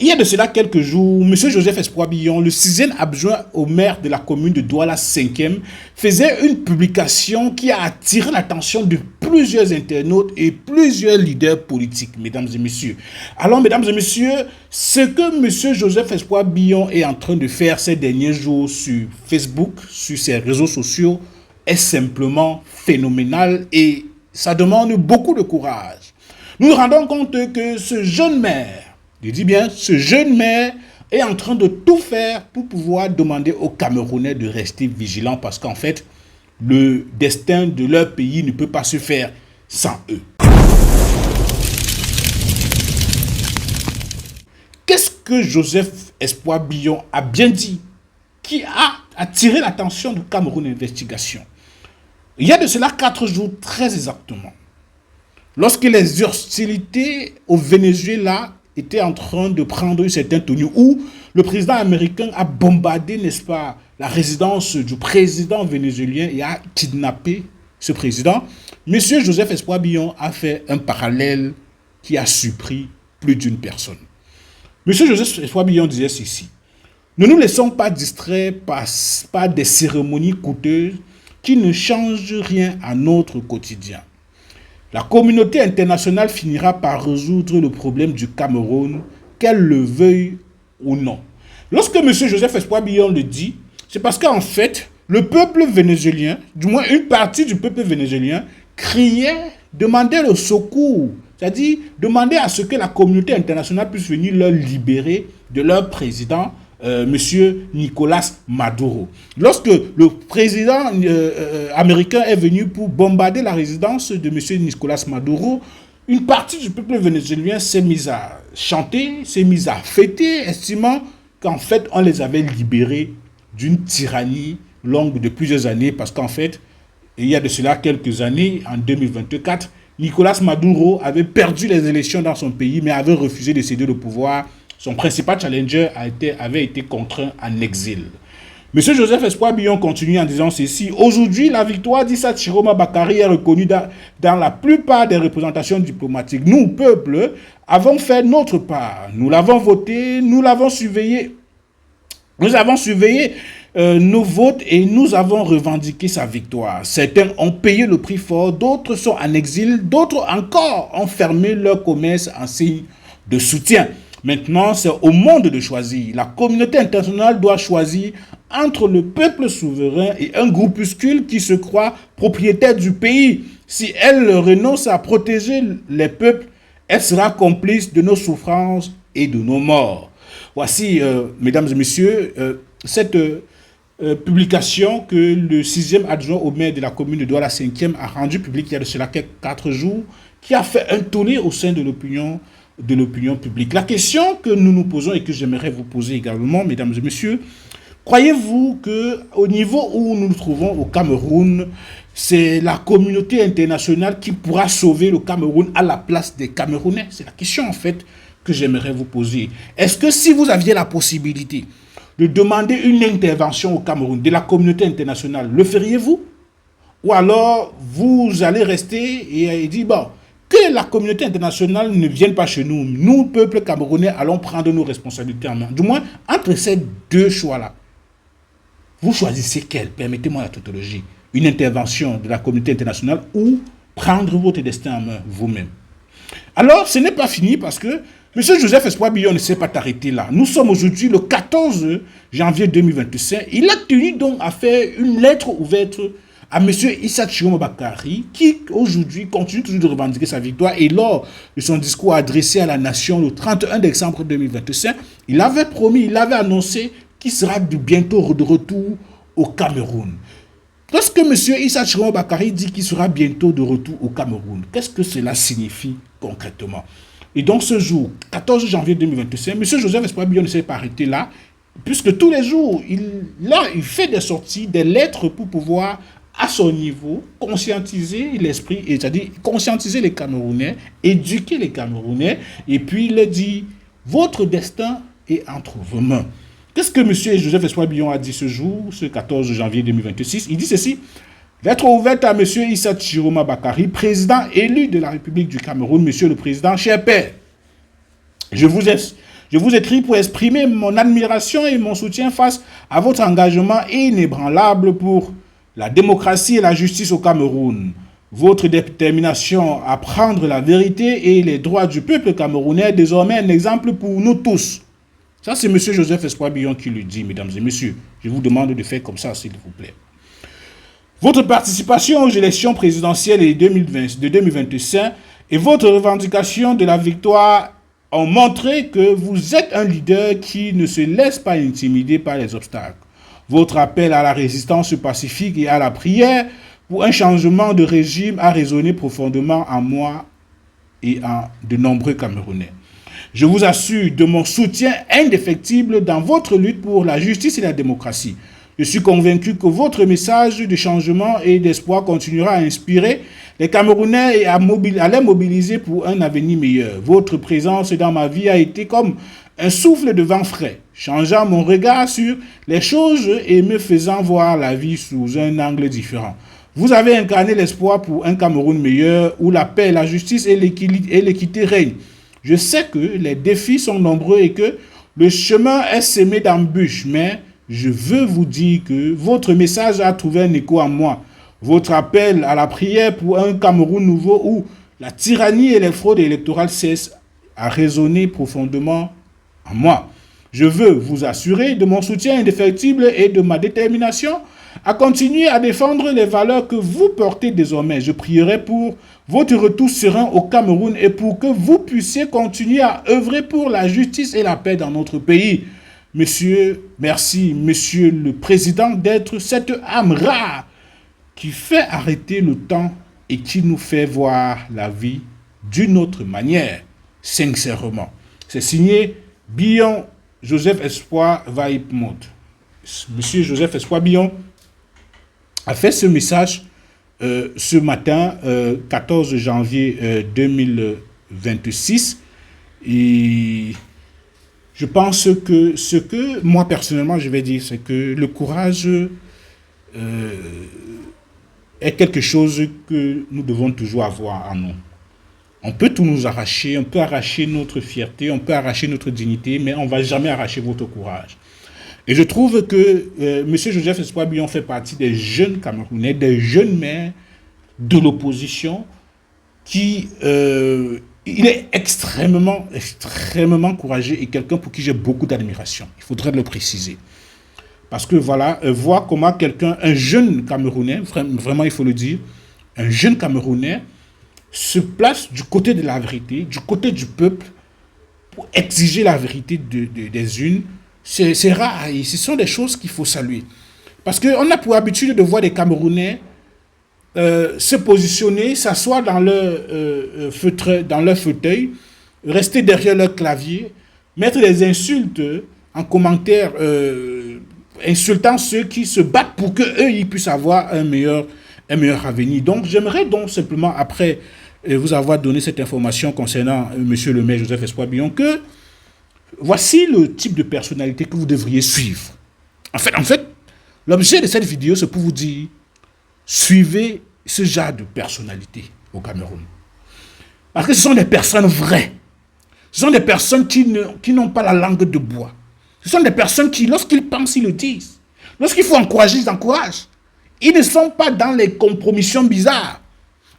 Il y a de cela quelques jours, M. Joseph Espoir Billon, le 6e adjoint au maire de la commune de Douala 5e, faisait une publication qui a attiré l'attention de plusieurs internautes et plusieurs leaders politiques, mesdames et messieurs. Alors, mesdames et messieurs, ce que M. Joseph Espoir Billon est en train de faire ces derniers jours sur Facebook, sur ses réseaux sociaux, est simplement phénoménal et ça demande beaucoup de courage. Nous nous rendons compte que ce jeune maire, je dis bien, ce jeune maire est en train de tout faire pour pouvoir demander aux Camerounais de rester vigilants parce qu'en fait, le destin de leur pays ne peut pas se faire sans eux. Qu'est-ce que Joseph Espoir Billon a bien dit qui a attiré l'attention du Cameroun Investigation? Il y a de cela 4 jours très exactement, lorsque les hostilités au Venezuela était en train de prendre une certaine tenue, où le président américain a bombardé, n'est-ce pas, la résidence du président vénézuélien et a kidnappé ce président. Monsieur Joseph Espoir Billon a fait un parallèle qui a surpris plus d'une personne. Monsieur Joseph Espoir Billon disait ceci: ne nous laissons pas distraire par des cérémonies coûteuses qui ne changent rien à notre quotidien. La communauté internationale finira par résoudre le problème du Cameroun, qu'elle le veuille ou non. Lorsque M. Joseph Espoir Billon le dit, c'est parce qu'en fait, le peuple vénézuélien, du moins une partie du peuple vénézuélien, criait, demandait le secours, c'est-à-dire demandait à ce que la communauté internationale puisse venir leur libérer de leur président, M. Nicolás Maduro. Lorsque le président américain est venu pour bombarder la résidence de M. Nicolás Maduro, une partie du peuple vénézuélien s'est mise à chanter, s'est mise à fêter, estimant qu'en fait, on les avait libérés d'une tyrannie longue de plusieurs années, parce qu'en fait, il y a de cela quelques années, en 2024, Nicolás Maduro avait perdu les élections dans son pays, mais avait refusé de céder le pouvoir. Son principal challenger avait été contraint en exil. M. Joseph Espoir Billon continue en disant ceci: aujourd'hui, la victoire d'Issa Chiroma Bakary est reconnue dans la plupart des représentations diplomatiques. Nous, peuple, avons fait notre part. Nous l'avons voté, nous l'avons surveillé. Nous avons surveillé nos votes et nous avons revendiqué sa victoire. Certains ont payé le prix fort, d'autres sont en exil, d'autres encore ont fermé leur commerce en signe de soutien. Maintenant, c'est au monde de choisir. La communauté internationale doit choisir entre le peuple souverain et un groupuscule qui se croit propriétaire du pays. Si elle renonce à protéger les peuples, elle sera complice de nos souffrances et de nos morts. Voici, mesdames et messieurs, cette publication que le 6e adjoint au maire de la commune de Douala 5e a rendu publique il y a de cela 4 jours, qui a fait un tollé au sein de l'opinion publique. La question que nous nous posons et que j'aimerais vous poser également, mesdames et messieurs, croyez-vous qu'au niveau où nous nous trouvons au Cameroun, c'est la communauté internationale qui pourra sauver le Cameroun à la place des Camerounais? C'est la question en fait que j'aimerais vous poser. Est-ce que si vous aviez la possibilité de demander une intervention au Cameroun de la communauté internationale, le feriez-vous? Ou alors vous allez rester et dire, bon, que la communauté internationale ne vienne pas chez nous. Nous, peuple camerounais, allons prendre nos responsabilités en main. Du moins, entre ces deux choix-là, vous choisissez quel? Permettez-moi la tautologie. Une intervention de la communauté internationale ou prendre votre destin en main vous-même. Alors, ce n'est pas fini parce que M. Joseph Espoir Billon ne s'est pas arrêté là. Nous sommes aujourd'hui le 14 janvier 2025. Il a tenu donc à faire une lettre ouverte à M. Issa Chiroma Bakary, qui aujourd'hui continue toujours de revendiquer sa victoire. Et lors de son discours adressé à la nation le 31 décembre 2025, il avait promis, il avait annoncé qu'il sera bientôt de retour au Cameroun. Lorsque M. Issa Chiroma Bakary dit qu'il sera bientôt de retour au Cameroun, qu'est-ce que cela signifie concrètement? Et donc ce jour, 14 janvier 2025, M. Joseph Espoir Billon ne s'est pas arrêté là, puisque tous les jours, il fait des sorties, des lettres pour pouvoir, à son niveau, conscientiser l'esprit, c'est-à-dire conscientiser les Camerounais, éduquer les Camerounais, et puis il dit, votre destin est entre vos mains. Qu'est-ce que M. Joseph Espoir Billon a dit ce jour, ce 14 janvier 2026? Il dit ceci: lettre ouverte à M. Issa Chiroma Bakary, président élu de la République du Cameroun. Monsieur le Président, cher père, je Je vous écris pour exprimer mon admiration et mon soutien face à votre engagement inébranlable pour la démocratie et la justice au Cameroun. Votre détermination à prendre la vérité et les droits du peuple camerounais est désormais un exemple pour nous tous. Ça, c'est M. Joseph Espoir Billon qui le dit, mesdames et messieurs. Je vous demande de faire comme ça, s'il vous plaît. Votre participation aux élections présidentielles de 2025 et votre revendication de la victoire ont montré que vous êtes un leader qui ne se laisse pas intimider par les obstacles. Votre appel à la résistance pacifique et à la prière pour un changement de régime a résonné profondément en moi et en de nombreux Camerounais. Je vous assure de mon soutien indéfectible dans votre lutte pour la justice et la démocratie. Je suis convaincu que votre message de changement et d'espoir continuera à inspirer les Camerounais et à les mobiliser pour un avenir meilleur. Votre présence dans ma vie a été comme un souffle de vent frais, changeant mon regard sur les choses et me faisant voir la vie sous un angle différent. Vous avez incarné l'espoir pour un Cameroun meilleur où la paix, la justice et l'équité règnent. Je sais que les défis sont nombreux et que le chemin est semé d'embûches, mais je veux vous dire que votre message a trouvé un écho en moi. Votre appel à la prière pour un Cameroun nouveau où la tyrannie et les fraudes électorales cessent a résonné profondément en moi. Je veux vous assurer de mon soutien indéfectible et de ma détermination à continuer à défendre les valeurs que vous portez désormais. Je prierai pour votre retour serein au Cameroun et pour que vous puissiez continuer à œuvrer pour la justice et la paix dans notre pays. Merci, Monsieur le Président, d'être cette âme rare qui fait arrêter le temps et qui nous fait voir la vie d'une autre manière, sincèrement. C'est signé Billon Joseph Espoir Vaipmont. Monsieur Joseph Espoir Billon a fait ce message ce matin, 14 janvier 2026. Et je pense que ce que moi personnellement je vais dire, c'est que le courage est quelque chose que nous devons toujours avoir en nous. On peut tout nous arracher, on peut arracher notre fierté, on peut arracher notre dignité, mais on ne va jamais arracher votre courage. Et je trouve que M. Joseph Espoir Billon fait partie des jeunes Camerounais, des jeunes maires de l'opposition qui... il est extrêmement courageux et quelqu'un pour qui j'ai beaucoup d'admiration. Il faudrait le préciser. Parce que voilà, voir comment quelqu'un, un jeune Camerounais, vraiment il faut le dire, un jeune Camerounais se place du côté de la vérité, du côté du peuple, pour exiger la vérité des unes, c'est rare et ce sont des choses qu'il faut saluer. Parce qu'on a pour habitude de voir des Camerounais se positionner, s'asseoir dans leur fauteuil, rester derrière leur clavier, mettre des insultes en commentaire, insultant ceux qui se battent pour qu'eux, ils puissent avoir un meilleur avenir. Donc, j'aimerais donc simplement, après vous avoir donné cette information concernant monsieur le maire Joseph Espoir Billon, que voici le type de personnalité que vous devriez suivre. En fait, l'objet de cette vidéo, c'est pour vous dire, suivez ce genre de personnalité au Cameroun. Parce que ce sont des personnes vraies. Ce sont des personnes qui n'ont pas la langue de bois. Ce sont des personnes qui, lorsqu'ils pensent, ils le disent. Lorsqu'il faut encourager, ils encouragent. Ils ne sont pas dans les compromissions bizarres.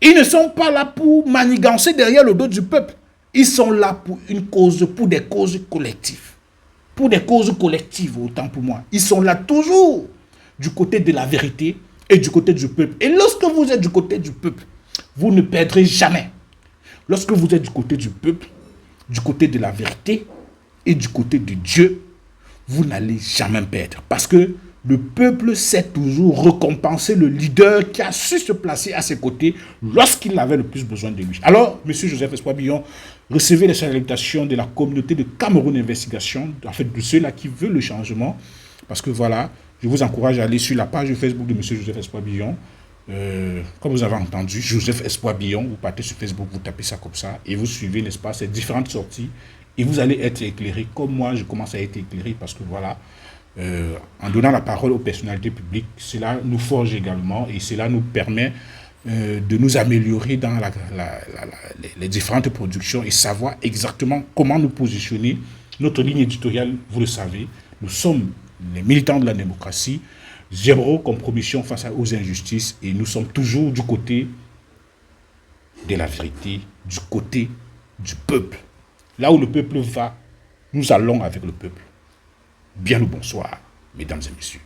Ils ne sont pas là pour manigancer derrière le dos du peuple. Ils sont là pour une cause, pour des causes collectives. Pour des causes collectives, autant pour moi. Ils sont là toujours du côté de la vérité et du côté du peuple. Et lorsque vous êtes du côté du peuple, vous ne perdrez jamais. Lorsque vous êtes du côté du peuple, du côté de la vérité et du côté de Dieu, vous n'allez jamais perdre. Parce que le peuple sait toujours récompenser le leader qui a su se placer à ses côtés lorsqu'il avait le plus besoin de lui. Alors, M. Joseph Espoir Billon, recevez les salutations de la communauté de Cameroun Investigation, en fait de ceux-là qui veulent le changement. Parce que voilà, je vous encourage à aller sur la page Facebook de M. Joseph Espoir Billon. Comme vous avez entendu, Joseph Espoir Billon, vous partez sur Facebook, vous tapez ça comme ça et vous suivez, n'est-ce pas, ces différentes sorties et vous allez être éclairé comme moi, je commence à être éclairé parce que voilà, en donnant la parole aux personnalités publiques, cela nous forge également et cela nous permet de nous améliorer dans les différentes productions et savoir exactement comment nous positionner Notre ligne éditoriale, vous le savez, nous sommes les militants de la démocratie, zéro compromission face aux injustices et nous sommes toujours du côté de la vérité, du côté du peuple. Là où le peuple va, nous allons avec le peuple. Bien le bonsoir, mesdames et messieurs.